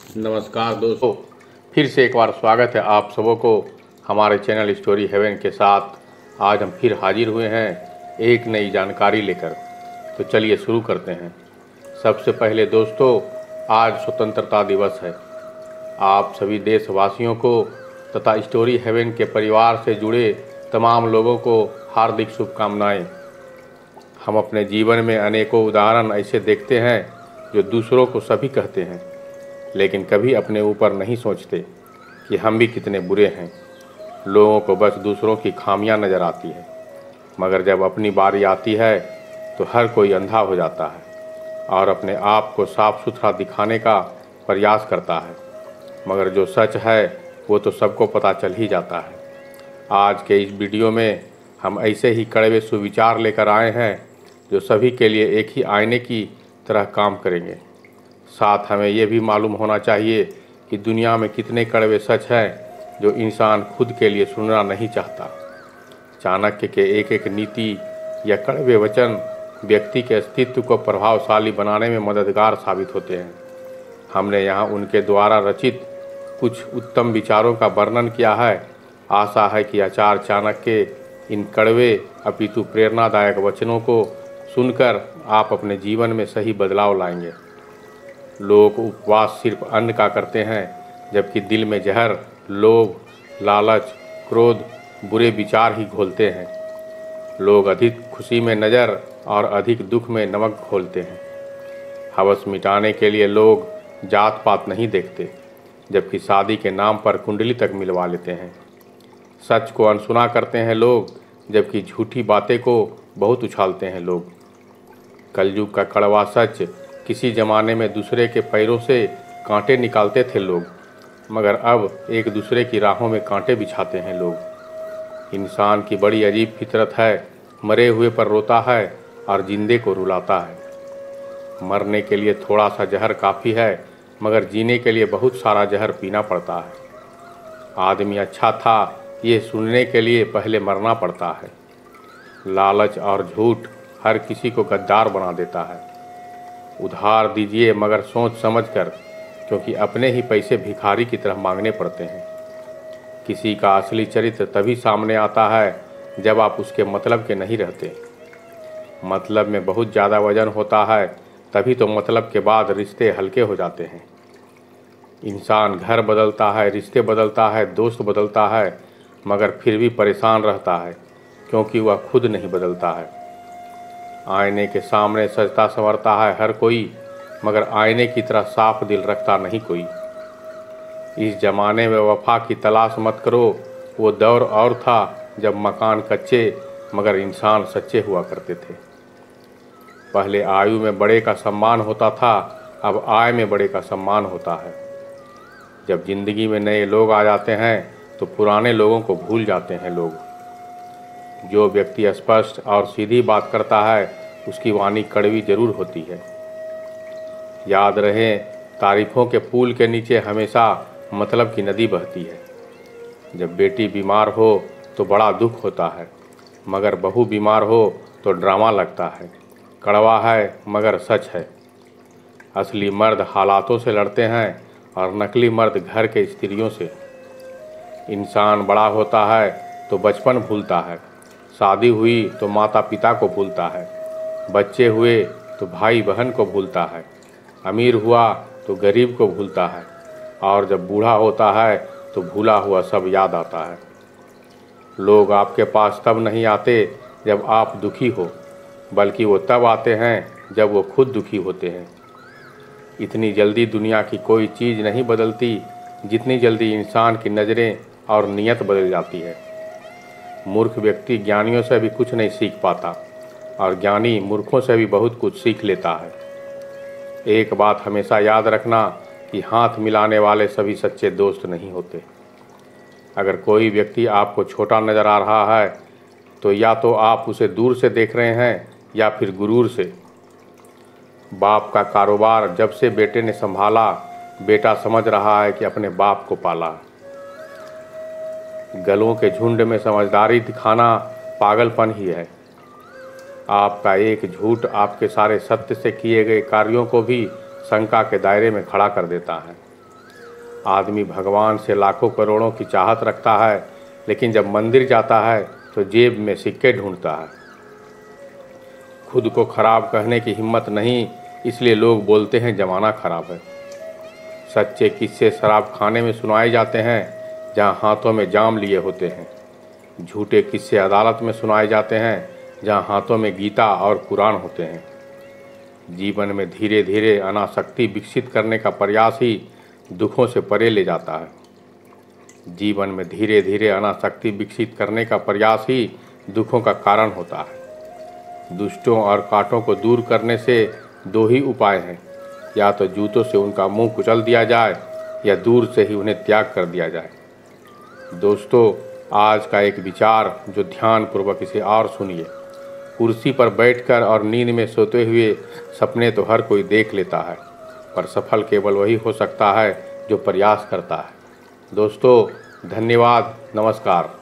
नमस्कार दोस्तों, फिर से एक बार स्वागत है आप सबों को हमारे चैनल स्टोरी हेवन के साथ। आज हम फिर हाजिर हुए हैं एक नई जानकारी लेकर। तो चलिए शुरू करते हैं। सबसे पहले दोस्तों, आज स्वतंत्रता दिवस है। आप सभी देशवासियों को तथा स्टोरी हेवन के परिवार से जुड़े तमाम लोगों को हार्दिक शुभकामनाएं। हम अपने जीवन में अनेकों उदाहरण ऐसे देखते हैं जो दूसरों को सभी कहते हैं, लेकिन कभी अपने ऊपर नहीं सोचते कि हम भी कितने बुरे हैं। लोगों को बस दूसरों की खामियां नज़र आती है, मगर जब अपनी बारी आती है तो हर कोई अंधा हो जाता है और अपने आप को साफ सुथरा दिखाने का प्रयास करता है, मगर जो सच है वो तो सबको पता चल ही जाता है। आज के इस वीडियो में हम ऐसे ही कड़वे सुविचार लेकर आए हैं जो सभी के लिए एक ही आईने की तरह काम करेंगे। साथ हमें ये भी मालूम होना चाहिए कि दुनिया में कितने कड़वे सच हैं जो इंसान खुद के लिए सुनना नहीं चाहता। चाणक्य के एक एक नीति या कड़वे वचन व्यक्ति के अस्तित्व को प्रभावशाली बनाने में मददगार साबित होते हैं। हमने यहाँ उनके द्वारा रचित कुछ उत्तम विचारों का वर्णन किया है। आशा है कि आचार्य चाणक्य के इन कड़वे अपितु प्रेरणादायक वचनों को सुनकर आप अपने जीवन में सही बदलाव लाएंगे। लोग उपवास सिर्फ अन्न का करते हैं, जबकि दिल में जहर, लोभ, लालच, क्रोध, बुरे विचार ही घोलते हैं। लोग अधिक खुशी में नज़र और अधिक दुख में नमक घोलते हैं। हवस मिटाने के लिए लोग जात पात नहीं देखते, जबकि शादी के नाम पर कुंडली तक मिलवा लेते हैं। सच को अनसुना करते हैं लोग, जबकि झूठी बातें को बहुत उछालते हैं लोग। कलयुग का कड़वा सच, किसी ज़माने में दूसरे के पैरों से कांटे निकालते थे लोग, मगर अब एक दूसरे की राहों में कांटे बिछाते हैं लोग। इंसान की बड़ी अजीब फितरत है, मरे हुए पर रोता है और जिंदे को रुलाता है। मरने के लिए थोड़ा सा जहर काफ़ी है, मगर जीने के लिए बहुत सारा जहर पीना पड़ता है। आदमी अच्छा था ये सुनने के लिए पहले मरना पड़ता है। लालच और झूठ हर किसी को गद्दार बना देता है। उधार दीजिए मगर सोच समझ कर, क्योंकि अपने ही पैसे भिखारी की तरह मांगने पड़ते हैं। किसी का असली चरित्र तभी सामने आता है जब आप उसके मतलब के नहीं रहते। मतलब में बहुत ज़्यादा वजन होता है, तभी तो मतलब के बाद रिश्ते हल्के हो जाते हैं। इंसान घर बदलता है, रिश्ते बदलता है, दोस्त बदलता है, मगर फिर भी परेशान रहता है, क्योंकि वह खुद नहीं बदलता है। आईने के सामने सजता संवरता है हर कोई, मगर आईने की तरह साफ दिल रखता नहीं कोई। इस जमाने में वफा की तलाश मत करो, वो दौर और था जब मकान कच्चे मगर इंसान सच्चे हुआ करते थे। पहले आयु में बड़े का सम्मान होता था, अब आय में बड़े का सम्मान होता है। जब जिंदगी में नए लोग आ जाते हैं तो पुराने लोगों को भूल जाते हैं लोग। जो व्यक्ति स्पष्ट और सीधी बात करता है उसकी वाणी कड़वी जरूर होती है। याद रहे, तारीफों के पुल के नीचे हमेशा मतलब की नदी बहती है। जब बेटी बीमार हो तो बड़ा दुख होता है, मगर बहू बीमार हो तो ड्रामा लगता है। कड़वा है मगर सच है। असली मर्द हालातों से लड़ते हैं और नकली मर्द घर के स्त्रियों से। इंसान बड़ा होता है तो बचपन भूलता है, शादी हुई तो माता पिता को भूलता है, बच्चे हुए तो भाई बहन को भूलता है, अमीर हुआ तो गरीब को भूलता है, और जब बूढ़ा होता है तो भूला हुआ सब याद आता है। लोग आपके पास तब नहीं आते जब आप दुखी हो, बल्कि वो तब आते हैं जब वो खुद दुखी होते हैं। इतनी जल्दी दुनिया की कोई चीज़ नहीं बदलती जितनी जल्दी इंसान की नज़रें और नीयत बदल जाती है। मूर्ख व्यक्ति ज्ञानियों से भी कुछ नहीं सीख पाता, और ज्ञानी मूर्खों से भी बहुत कुछ सीख लेता है। एक बात हमेशा याद रखना कि हाथ मिलाने वाले सभी सच्चे दोस्त नहीं होते। अगर कोई व्यक्ति आपको छोटा नज़र आ रहा है तो या तो आप उसे दूर से देख रहे हैं या फिर गुरूर से। बाप का कारोबार जब से बेटे ने संभाला, बेटा समझ रहा है कि अपने बाप को पाला। गलों के झुंड में समझदारी दिखाना पागलपन ही है। आपका एक झूठ आपके सारे सत्य से किए गए कार्यों को भी शंका के दायरे में खड़ा कर देता है। आदमी भगवान से लाखों करोड़ों की चाहत रखता है, लेकिन जब मंदिर जाता है तो जेब में सिक्के ढूंढता है। खुद को खराब कहने की हिम्मत नहीं, इसलिए लोग बोलते हैं ज़माना खराब है। सच्चे किस्से शराब खाने में सुनाए जाते हैं जहां हाथों में जाम लिए होते हैं। झूठे किस्से अदालत में सुनाए जाते हैं जहां हाथों में गीता और कुरान होते हैं। जीवन में धीरे धीरे अनासक्ति विकसित करने का प्रयास ही दुखों से परे ले जाता है। जीवन में धीरे धीरे अनासक्ति विकसित करने का प्रयास ही दुखों का कारण होता है। दुष्टों और कांटों को दूर करने से दो ही उपाय हैं, या तो जूतों से उनका मुंह कुचल दिया जाए या दूर से ही उन्हें त्याग कर दिया जाए। दोस्तों, आज का एक विचार जो ध्यानपूर्वक इसे और सुनिए। कुर्सी पर बैठकर और नींद में सोते हुए सपने तो हर कोई देख लेता है, पर सफल केवल वही हो सकता है जो प्रयास करता है। दोस्तों, धन्यवाद, नमस्कार।